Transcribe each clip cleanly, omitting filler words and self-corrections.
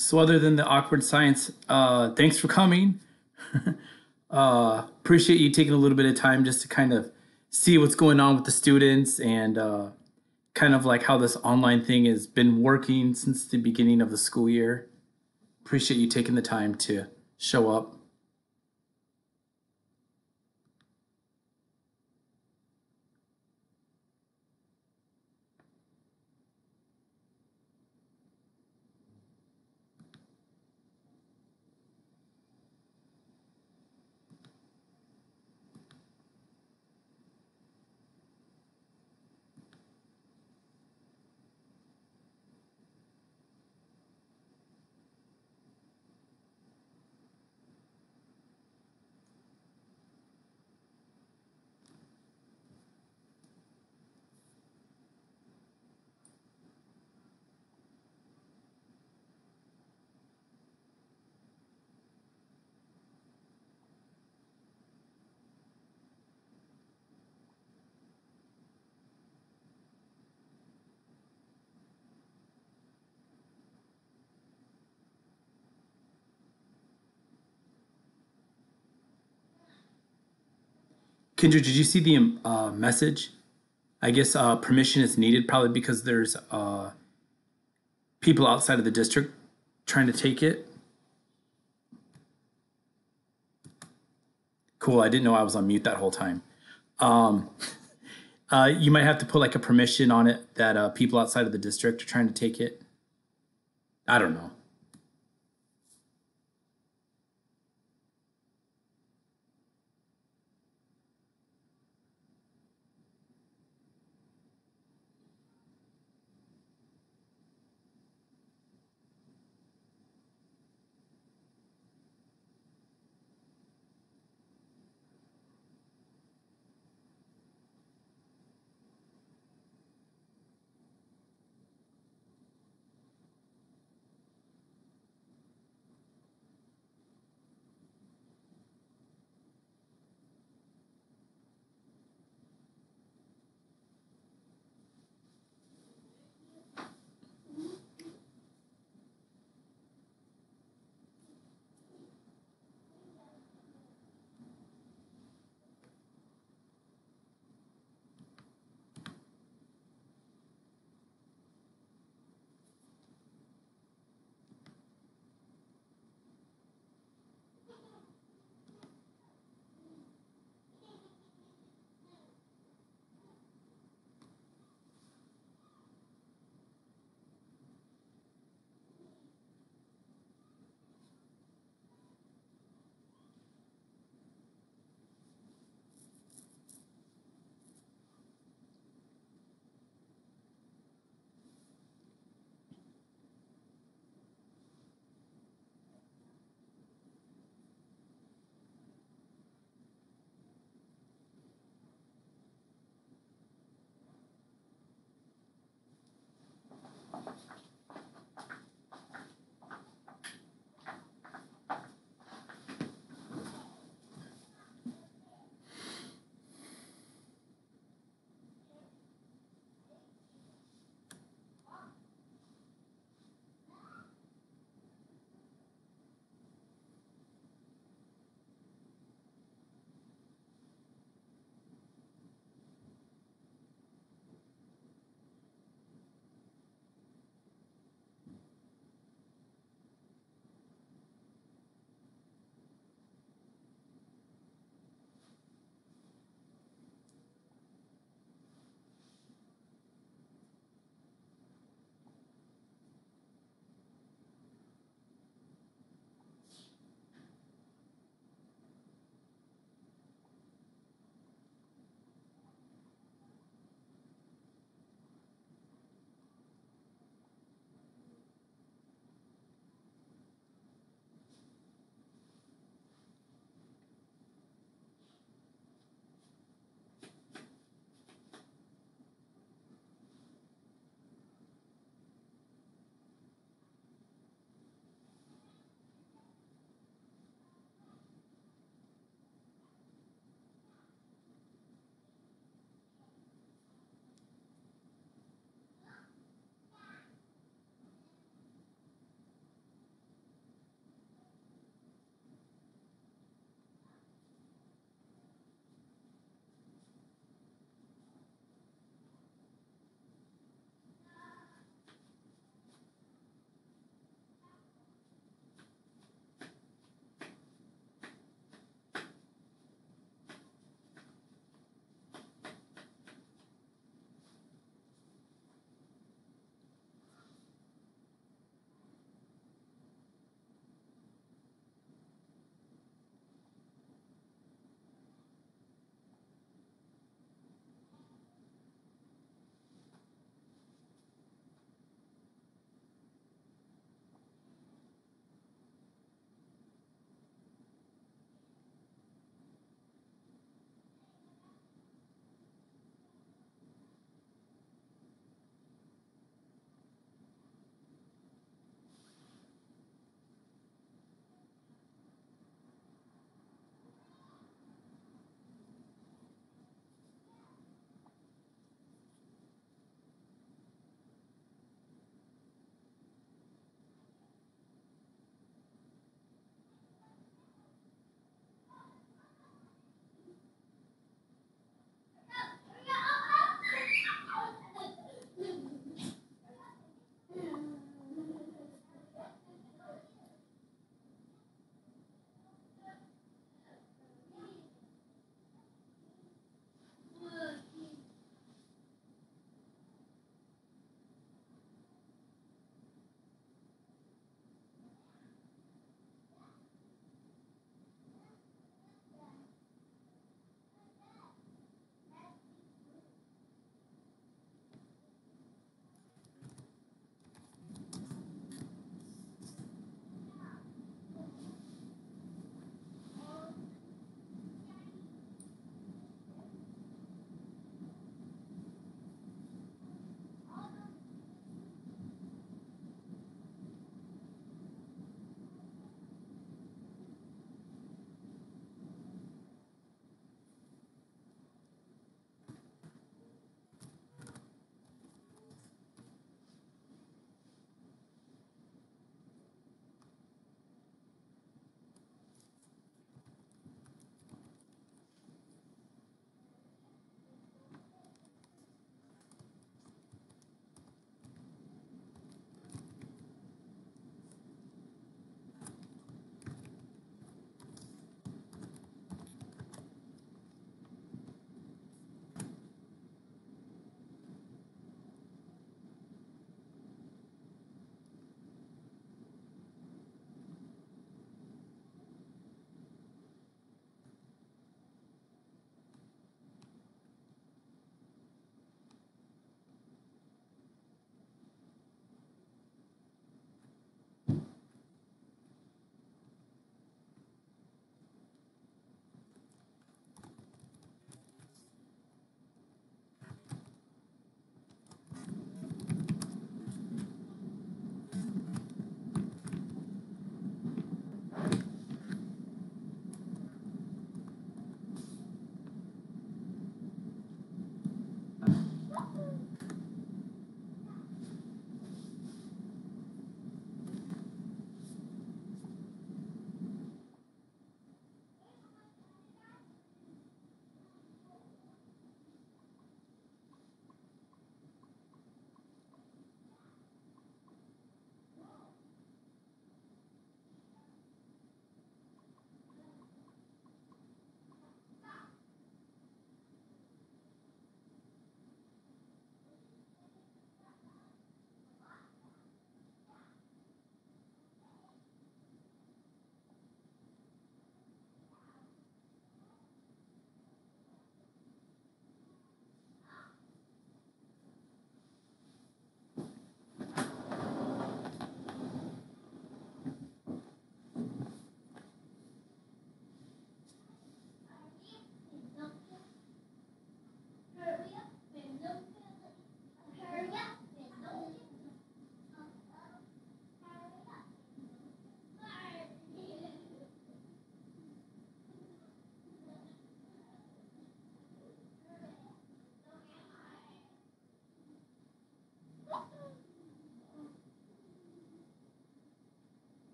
So other than the awkward science, thanks for coming. Appreciate you taking a little bit of time just to kind of see what's going on with the students and kind of like how this online thing has been working since the beginning of the school year. Appreciate you taking the time to show up. Kendra, did you see the message? I guess permission is needed probably because there's people outside of the district trying to take it. Cool. I didn't know I was on mute that whole time. Um, you might have to put like a permission on it that people outside of the district are trying to take it. I don't know.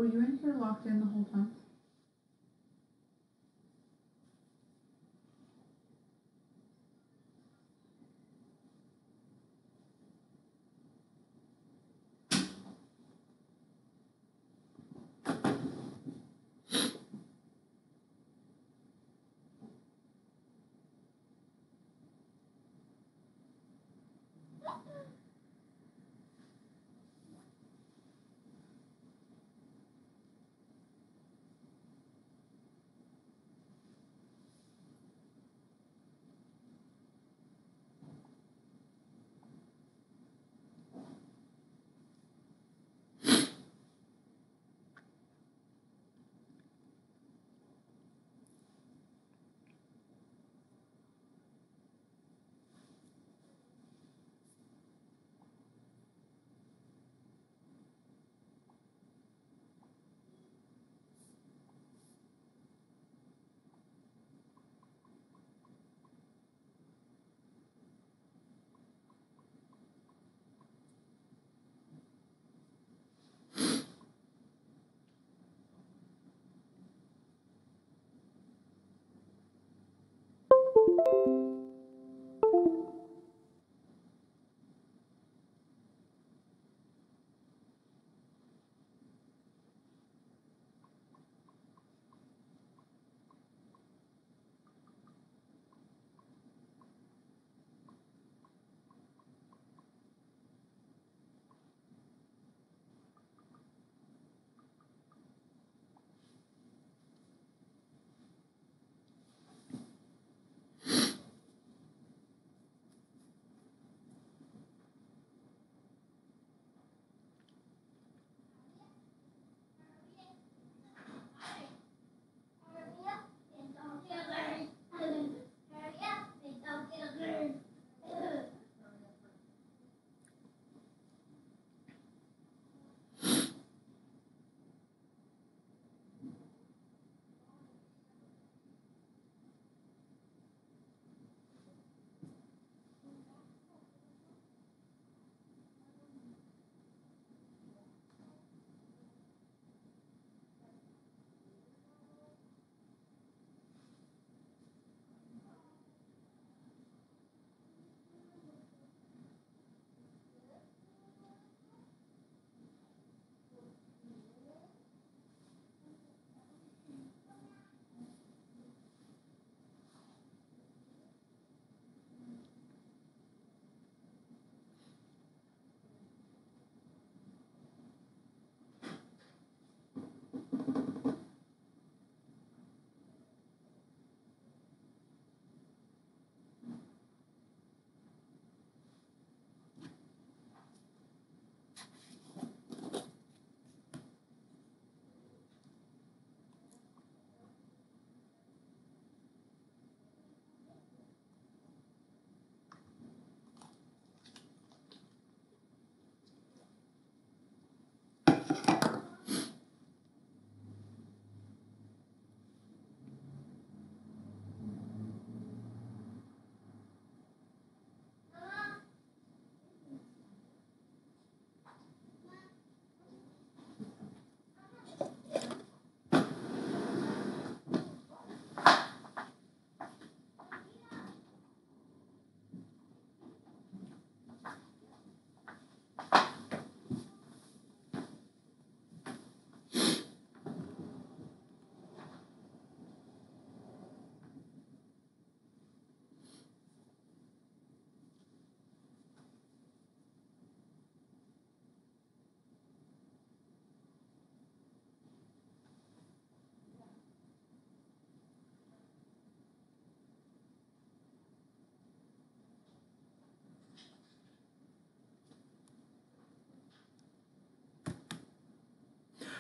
Were you in here locked in the whole time?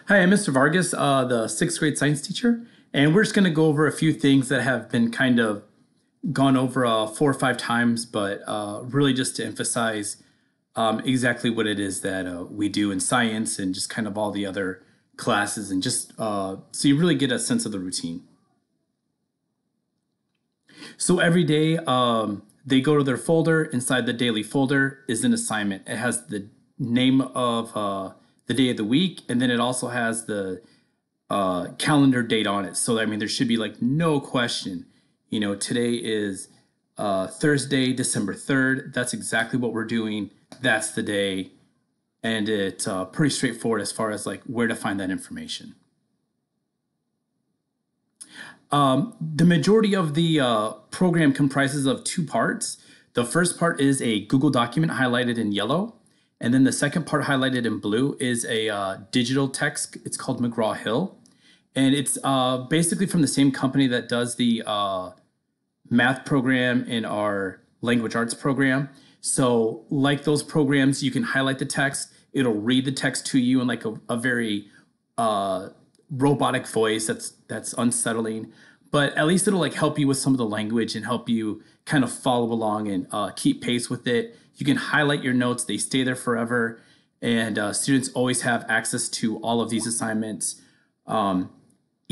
Hi, I'm Mr. Vargas, the sixth grade science teacher, and we're just going to go over a few things that have been kind of gone over 4 or 5 times, but really just to emphasize exactly what it is that we do in science and just kind of all the other classes, and just so you really get a sense of the routine. So every day they go to their folder. Inside the daily folder is an assignment. It has the name of the day of the week, and then it also has the calendar date on it. So, I mean, there should be like no question. Today is Thursday, December 3rd. That's exactly what we're doing. That's the day. And it's pretty straightforward as far as like where to find that information. The majority of the program comprises of two parts. The first part is a Google document highlighted in yellow. And then the second part highlighted in blue is a digital text. It's called McGraw-Hill. And it's basically from the same company that does the math program in our language arts program. So like those programs, you can highlight the text. It'll read the text to you in like a very robotic voice that's unsettling. But at least it'll like help you with some of the language and help you kind of follow along and keep pace with it. You can highlight your notes. They stay there forever. And students always have access to all of these assignments.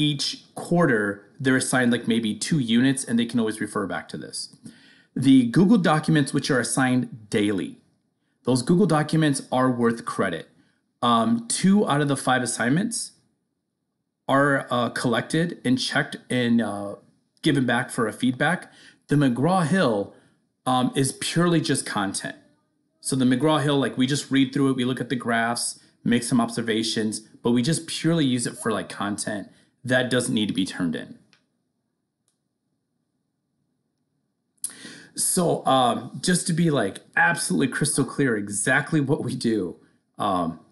Each quarter, they're assigned like maybe 2 units, and they can always refer back to this. The Google documents, which are assigned daily, those Google documents are worth credit. 2 out of the 5 assignments are collected and checked and given back for a feedback. The McGraw-Hill is purely just content. So the McGraw-Hill, like we just read through it, we look at the graphs, make some observations, but we just purely use it for like content that doesn't need to be turned in. So just to be like absolutely crystal clear exactly what we do,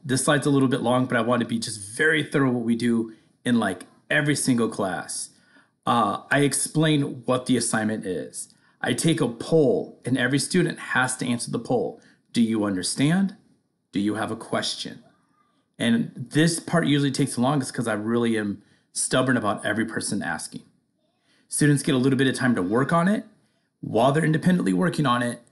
this slide's a little bit long, but I want to be just very thorough what we do in like every single class. I explain what the assignment is. I take a poll, and every student has to answer the poll. Do you understand? Do you have a question? And this part usually takes the longest because I really am stubborn about every person asking. Students get a little bit of time to work on it. While they're independently working on it,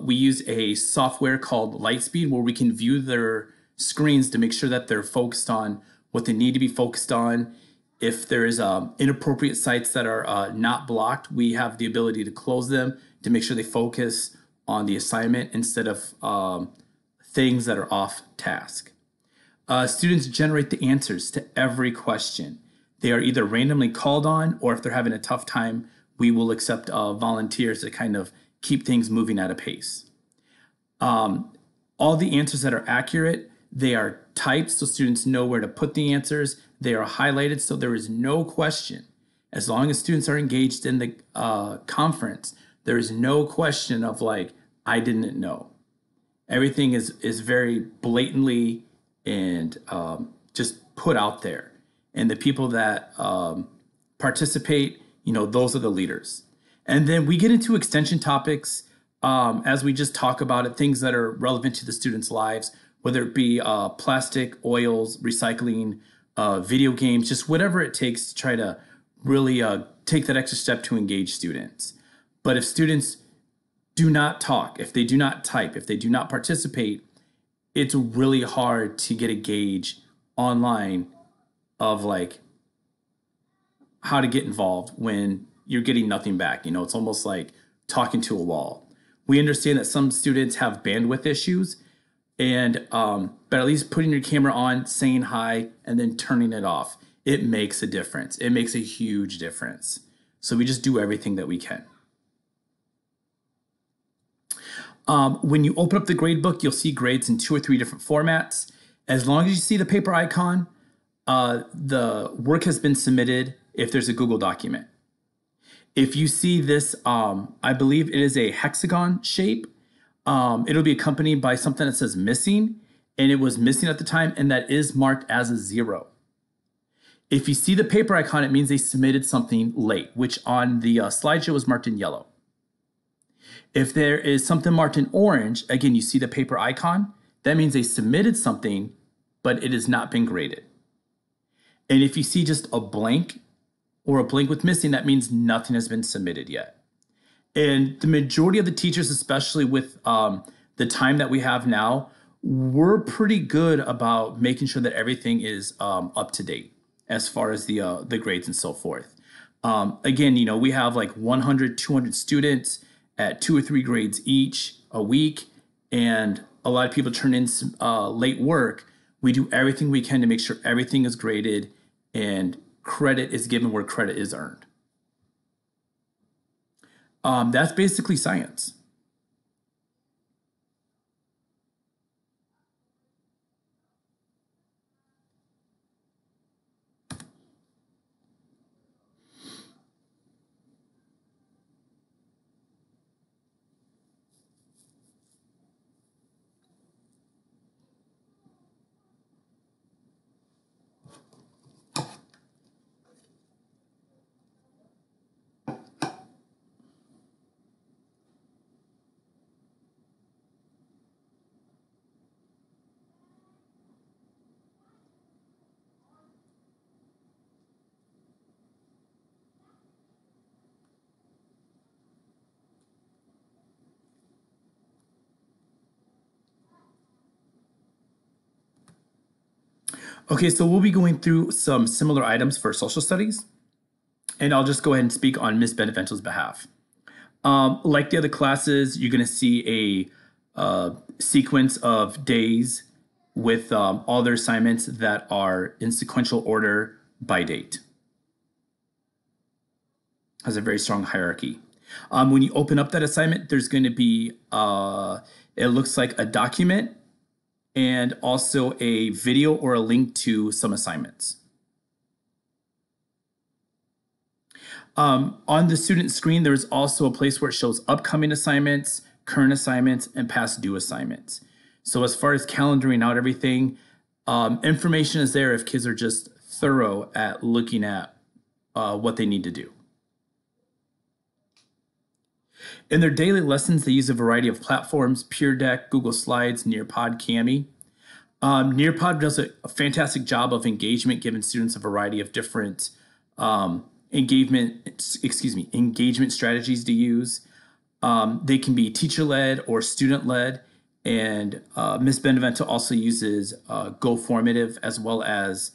we use a software called Lightspeed where we can view their screens to make sure that they're focused on what they need to be focused on. If there is inappropriate sites that are not blocked, we have the ability to close them to make sure they focus on the assignment instead of things that are off task. Students generate the answers to every question. They are either randomly called on, or if they're having a tough time, we will accept volunteers to kind of keep things moving at a pace. All the answers that are accurate, they are typed so students know where to put the answers. They are highlighted so there is no question. As long as students are engaged in the conference, there is no question of like, I didn't know. Everything is very blatantly and just put out there. And the people that participate, those are the leaders. And then we get into extension topics as we just talk about it, things that are relevant to the students' lives, whether it be plastic, oils, recycling, video games, just whatever it takes to try to really take that extra step to engage students. But if students do not talk, if they do not type, if they do not participate, it's really hard to get a gauge online of like how to get involved when you're getting nothing back. It's almost like talking to a wall. We understand that some students have bandwidth issues, and but at least putting your camera on, saying hi, and then turning it off, it makes a difference. It makes a huge difference. So we just do everything that we can. When you open up the grade book, you'll see grades in 2 or 3 different formats. As long as you see the paper icon, the work has been submitted if there's a Google document. If you see this, I believe it is a hexagon shape. It'll be accompanied by something that says missing, and it was missing at the time, and that is marked as a 0. If you see the paper icon, it means they submitted something late, which on the slideshow was marked in yellow. If there is something marked in orange, again, you see the paper icon, that means they submitted something, but it has not been graded. And if you see just a blank or a blank with missing, that means nothing has been submitted yet. And the majority of the teachers, especially with the time that we have now, we're pretty good about making sure that everything is up to date as far as the grades and so forth. Again, we have like 100, 200 students at 2 or 3 grades each a week, and a lot of people turn in some late work. We do everything we can to make sure everything is graded and credit is given where credit is earned. That's basically science. Okay, so we'll be going through some similar items for social studies, and I'll just go ahead and speak on Ms. Benevento's behalf. Like the other classes, you're going to see a sequence of days with all their assignments that are in sequential order by date. Has a very strong hierarchy. When you open up that assignment, there's going to be, it looks like a document and also a video or a link to some assignments. On the student screen, there's also a place where it shows upcoming assignments, current assignments, and past due assignments. So as far as calendaring out everything, information is there if kids are just thorough at looking at what they need to do. In their daily lessons, they use a variety of platforms: Peer Deck, Google Slides, Nearpod, Kami. Nearpod does a fantastic job of engagement, giving students a variety of different engagement strategies to use. They can be teacher-led or student-led, and Ms. Benevento also uses Go Formative as well as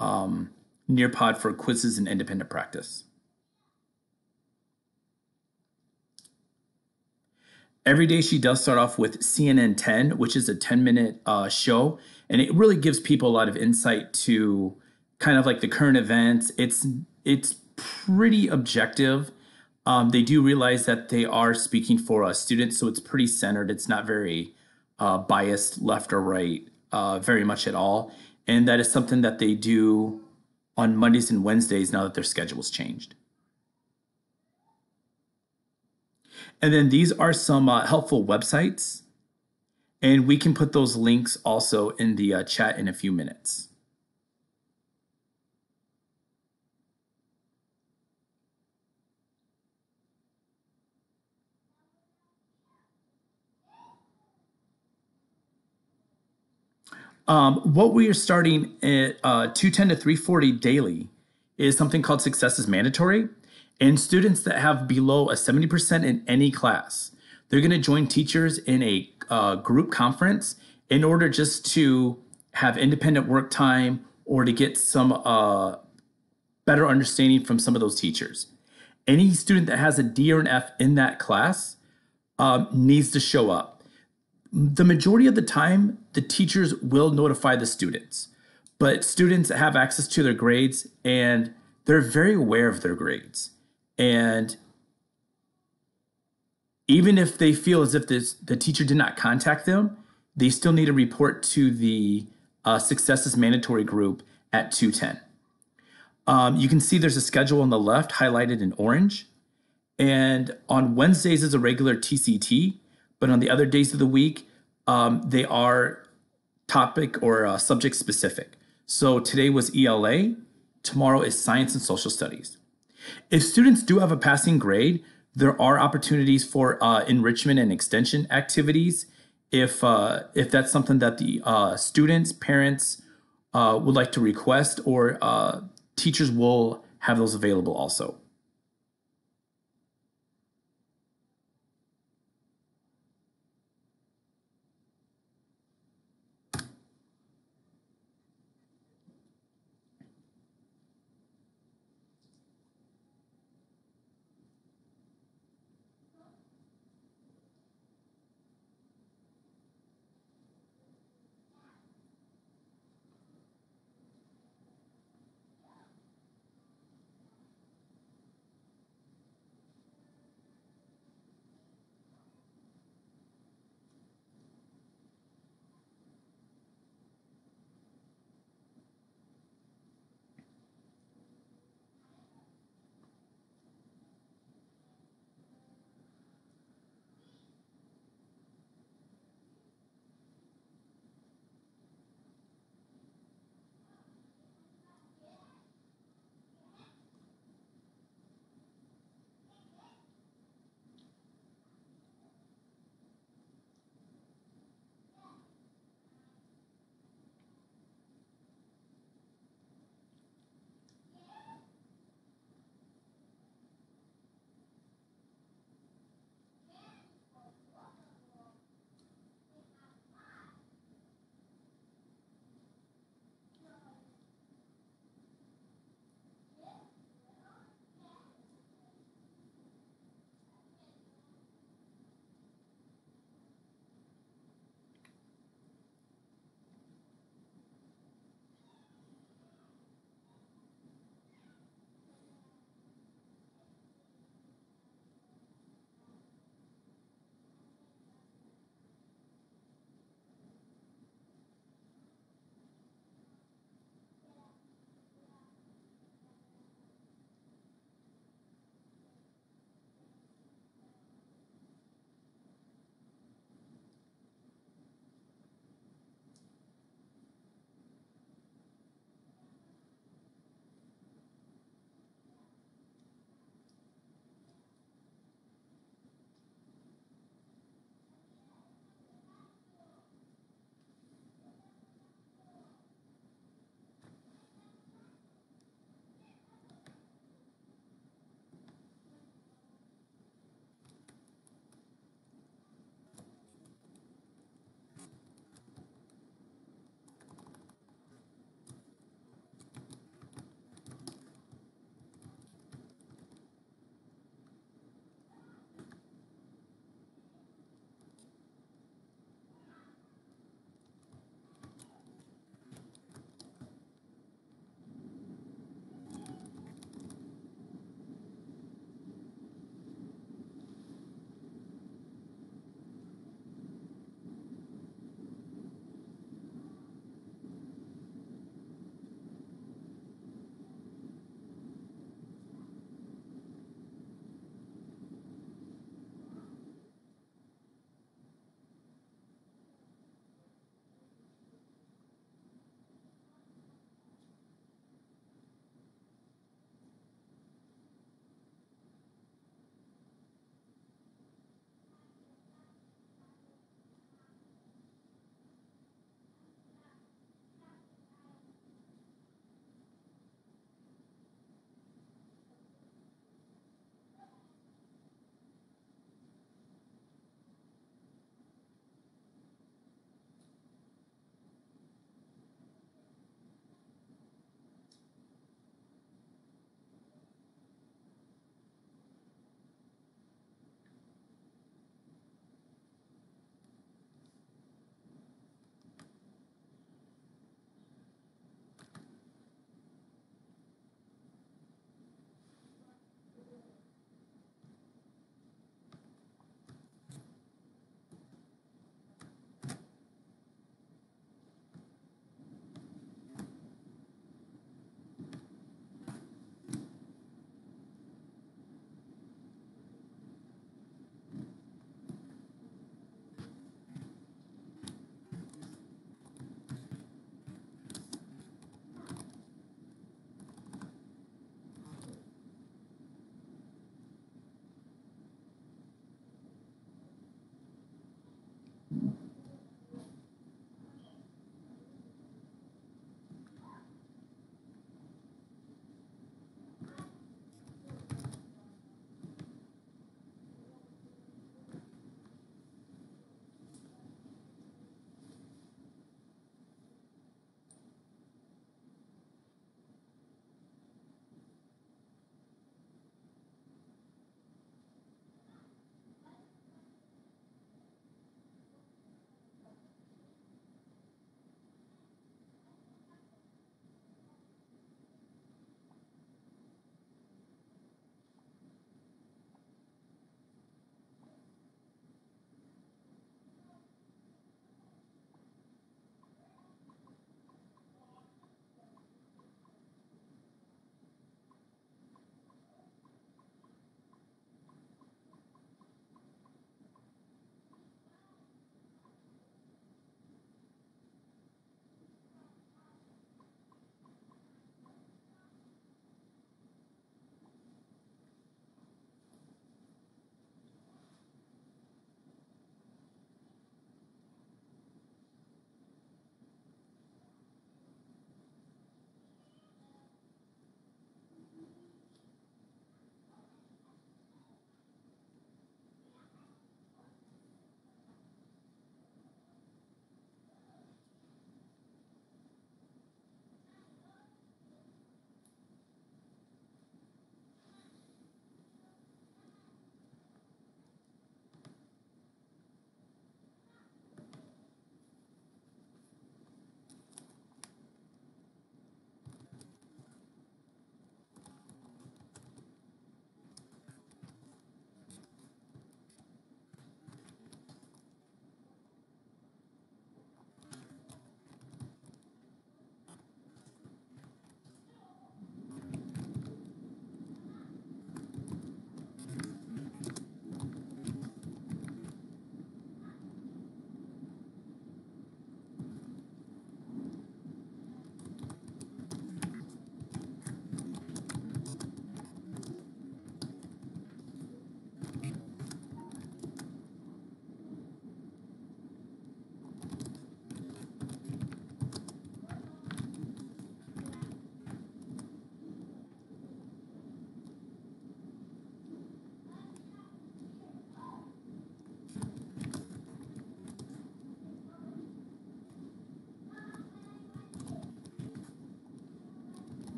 Nearpod for quizzes and independent practice. Every day she does start off with CNN 10, which is a 10-minute show, and it really gives people a lot of insight to kind of like the current events. It's pretty objective. They do realize that they are speaking for students, so it's pretty centered. It's not very biased left or right, very much at all. And that is something that they do on Mondays and Wednesdays now that their schedule's changed. And then these are some helpful websites, and we can put those links also in the chat in a few minutes. What we are starting at 210 to 340 daily is something called Success is Mandatory. And students that have below a 70% in any class, they're going to join teachers in a group conference in order just to have independent work time or to get some better understanding from some of those teachers. Any student that has a D or an F in that class needs to show up. The majority of the time, the teachers will notify the students, but students have access to their grades and they're very aware of their grades. And even if they feel as if the teacher did not contact them, they still need to report to the Success is Mandatory group at 210. You can see there's a schedule on the left highlighted in orange. And on Wednesdays is a regular TCT, but on the other days of the week, they are topic or subject specific. So today was ELA, tomorrow is Science and Social Studies. If students do have a passing grade, there are opportunities for enrichment and extension activities if that's something that the students, parents would like to request, or teachers will have those available also.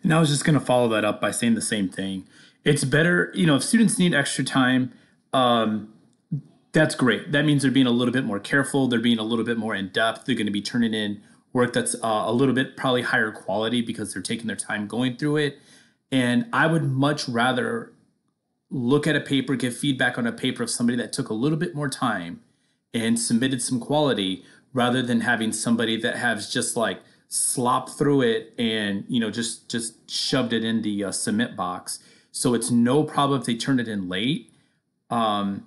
And I was just going to follow that up by saying the same thing. It's better, if students need extra time, um, that's great. That means they're being a little bit more careful. They're being a little bit more in depth. They're going to be turning in work that's a little bit probably higher quality because they're taking their time going through it. And I would much rather look at a paper, give feedback on a paper of somebody that took a little bit more time and submitted some quality rather than having somebody that has just like slopped through it and just shoved it in the submit box. So it's no problem if they turn it in late. And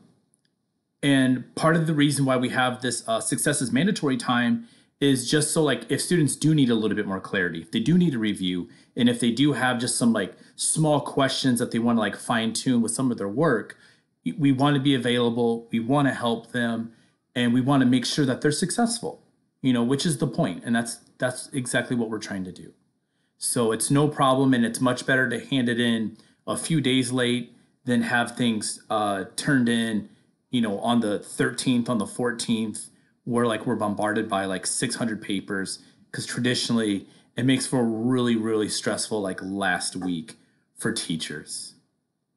part of the reason why we have this success is mandatory time is just so like if students do need a little bit more clarity, if they do need a review, and if they do have just some like small questions that they want to like fine tune with some of their work, we want to be available, we want to help them, and we want to make sure that they're successful, which is the point. And that's exactly what we're trying to do. So it's no problem, and it's much better to hand it in a few days late than have things turned in, on the 13th, on the 14th, where like we're bombarded by like 600 papers, because traditionally it makes for a really, really stressful like last week for teachers.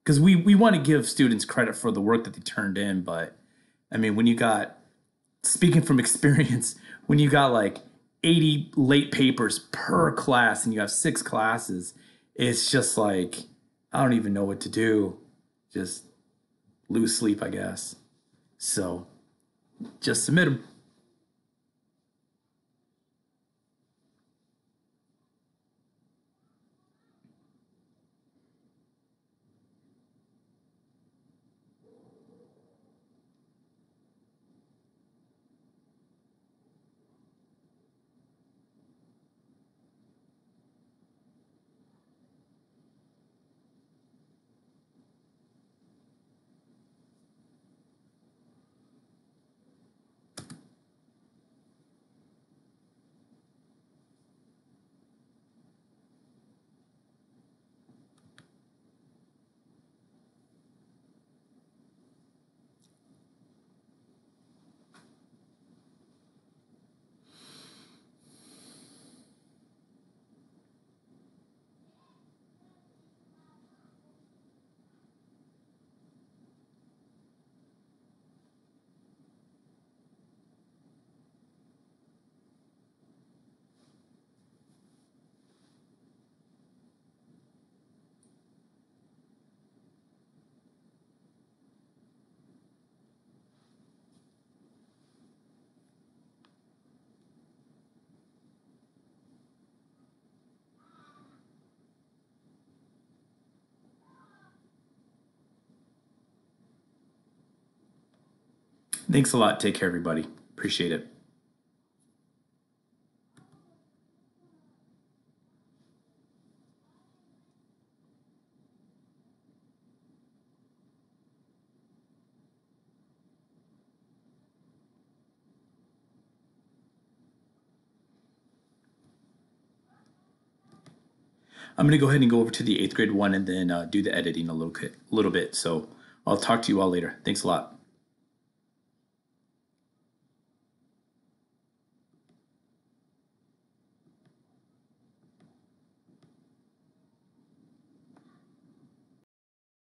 Because we want to give students credit for the work that they turned in, but I mean, when you got, speaking from experience, when you got like 80 late papers per class and you have 6 classes, it's just like, I don't even know what to do. Just lose sleep, I guess. So just submit them. Thanks a lot. Take care, everybody. Appreciate it. I'm going to go ahead and go over to the 8th grade one and then do the editing a little bit. So I'll talk to you all later. Thanks a lot.